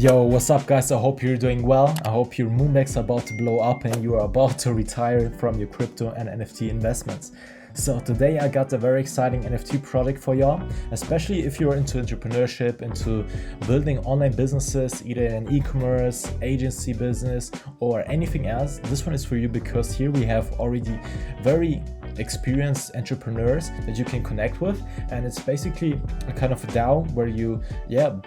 Yo, what's up guys? I hope you're doing well. I hope your Moonback's about to blow up and you are about to retire from your crypto and NFT investments. So today I got a very exciting NFT project for y'all, especially if you're into entrepreneurship, into building online businesses, either in e-commerce, agency business, or anything else. This one is for you because here we have already very experienced entrepreneurs that you can connect with, and it's basically a kind of a DAO where you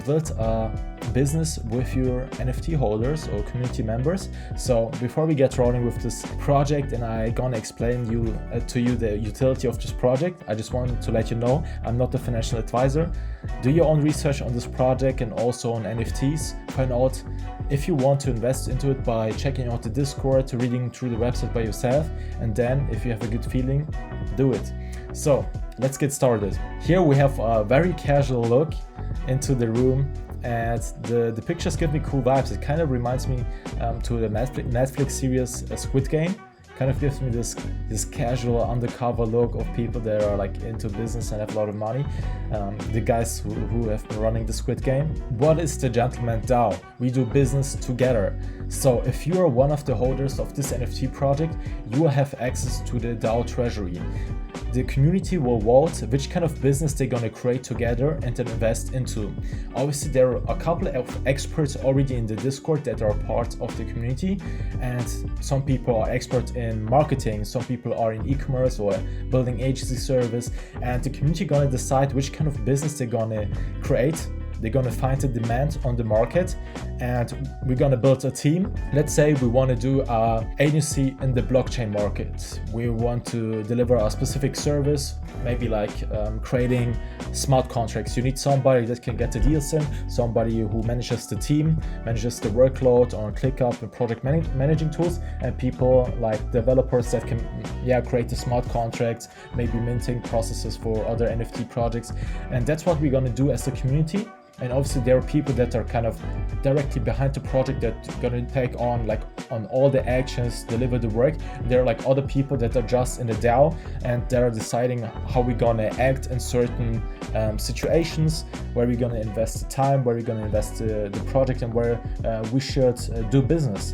build a business with your NFT holders or community members. So before we get rolling with this project and I gonna explain to you the utility of this project, I just wanted to let you know I'm not a financial advisor. Do your own research on this project and also on NFTs. Find out if you want to invest into it by checking out the Discord, reading through the website by yourself, and then if you have a good feeling, do it. So let's get started. Here we have a very casual look into the room, and the pictures give me cool vibes. It kind of reminds me to the Netflix series Squid Game. Kind of gives me this casual undercover look of people that are like into business and have a lot of money. The guys who have been running the Squid Game. What is the Gentleman DAO? We do business together. So if you are one of the holders of this NFT project, you will have access to the DAO treasury. The community will vote which kind of business they're gonna create together and then invest into. Obviously, there are a couple of experts already in the Discord that are part of the community, and some people are experts in marketing, some people are in e-commerce or building agency service, and the community gonna decide which kind of business they're gonna create. They're gonna find the demand on the market, and we're gonna build a team. Let's say we want to do an agency in the blockchain market. We want to deliver a specific service, maybe like creating smart contracts. You need somebody that can get the deals in, somebody who manages the team, manages the workload on ClickUp and project managing tools, and people like developers that can create the smart contracts, maybe minting processes for other NFT projects. And that's what we're gonna do as a community. And obviously there are people that are kind of directly behind the project that are gonna take on all the actions, deliver the work. And there are like other people that are just in the DAO and they're deciding how we're gonna act in certain situations, where we're gonna invest the time, where we're gonna invest the project, and where we should do business.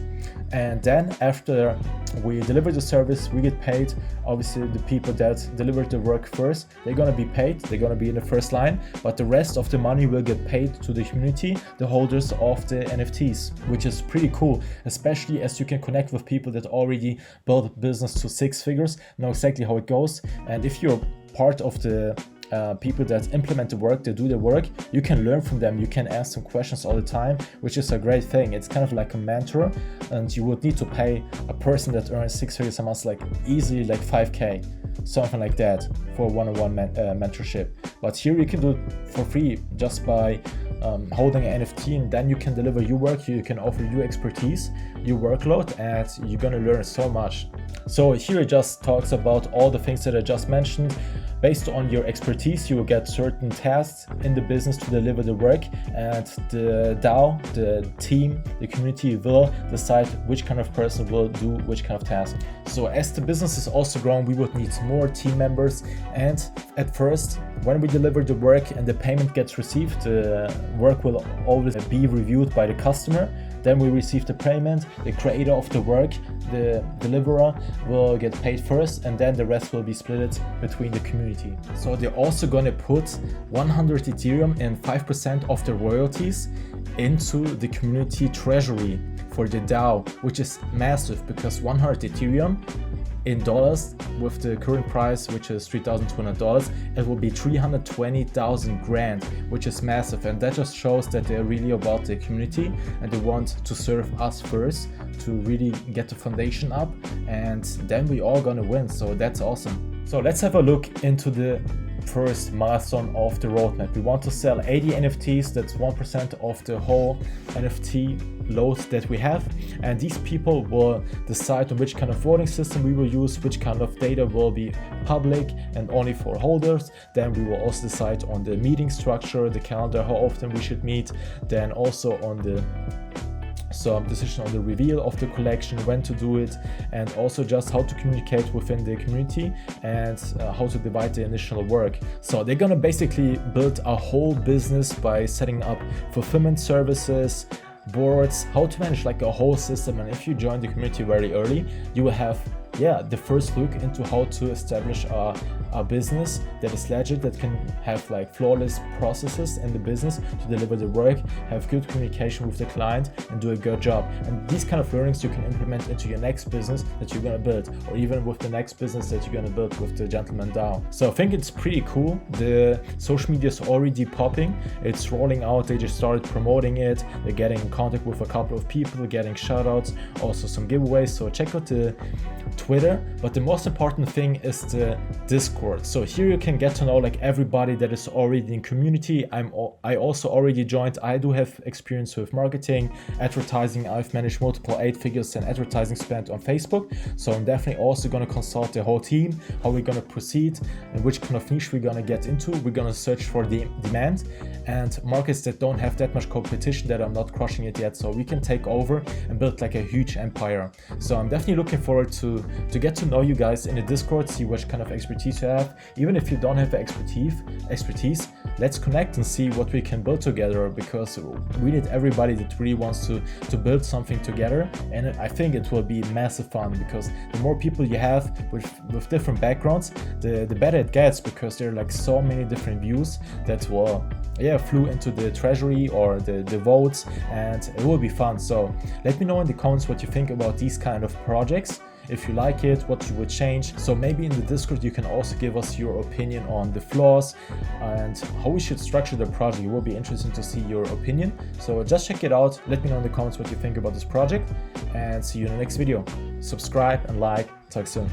And then after we deliver the service, we get paid. Obviously the people that delivered the work first, they're gonna be paid, they're gonna be in the first line, but the rest of the money will get paid to the community, the holders of the NFTs, which is pretty cool, especially as you can connect with people that already built business to 6 figures, know exactly how it goes. And if you're part of the people that implement the work, they do the work, you can learn from them, you can ask them questions all the time, which is a great thing. It's kind of like a mentor, and you would need to pay a person that earns 6 figures a month like easily like 5k, something like that, for one-on-one mentorship. But here you can do it for free just by holding an NFT, and then you can deliver your work, you can offer your expertise, your workload, and you're gonna learn so much. So here it just talks about all the things that I just mentioned. Based on your expertise, you will get certain tasks in the business to deliver the work, and the DAO, the team, the community will decide which kind of person will do which kind of task. So as the business is also growing, we would need more team members, and at first, when we deliver the work and the payment gets received, the work will always be reviewed by the customer. Then we receive the payment, the creator of the work, the deliverer will get paid first, and then the rest will be split between the community. So they're also gonna put 100 Ethereum and 5% of the royalties into the community treasury for the DAO, which is massive because 100 Ethereum in dollars with the current price, which is $3,200, it will be 320,000 grand, which is massive. And that just shows that they're really about the community and they want to serve us first to really get the foundation up, and then we all gonna win. So that's awesome. So let's have a look into the first milestone of the roadmap. We want to sell 80 NFTs, that's 1% of the whole NFT load that we have, and these people will decide on which kind of voting system we will use, which kind of data will be public and only for holders. Then we will also decide on the meeting structure, the calendar, how often we should meet, then also on the some decision on the reveal of the collection, when to do it, and also just how to communicate within the community and how to divide the initial work. So they're gonna basically build a whole business by setting up fulfillment services, boards, how to manage like a whole system. And if you join the community very early, you will have the first look into how to establish a business that is legit, that can have like flawless processes in the business to deliver the work, have good communication with the client, and do a good job. And these kind of learnings you can implement into your next business that you're gonna build, or even with the next business that you're gonna build with the Gentleman DAO. So I think it's pretty cool. The social media is already popping, it's rolling out, they just started promoting it, they're getting in contact with a couple of people, getting shout outs, also some giveaways. So check out the Twitter, but the most important thing is the Discord. So here you can get to know like everybody that is already in community. I also already joined. I do have experience with marketing, advertising. I've managed multiple 8 figures in advertising spent on Facebook. So I'm definitely also going to consult the whole team, how we're going to proceed and which kind of niche we're going to get into. We're going to search for the demand and markets that don't have that much competition, that I'm not crushing it yet, so we can take over and build like a huge empire. So I'm definitely looking forward to get to know you guys in the Discord, see what kind of expertise you have. Even if you don't have the expertise, let's connect and see what we can build together, because we need everybody that really wants to build something together. And I think it will be massive fun, because the more people you have with different backgrounds, the better it gets, because there are like so many different views that will flew into the treasury or the votes, and it will be fun. So let me know in the comments what you think about these kind of projects. If you like it, what you would change. So maybe in the Discord you can also give us your opinion on the flaws and how we should structure the project. It will be interesting to see your opinion. So just check it out. Let me know in the comments what you think about this project, and see you in the next video. Subscribe and like. Talk soon.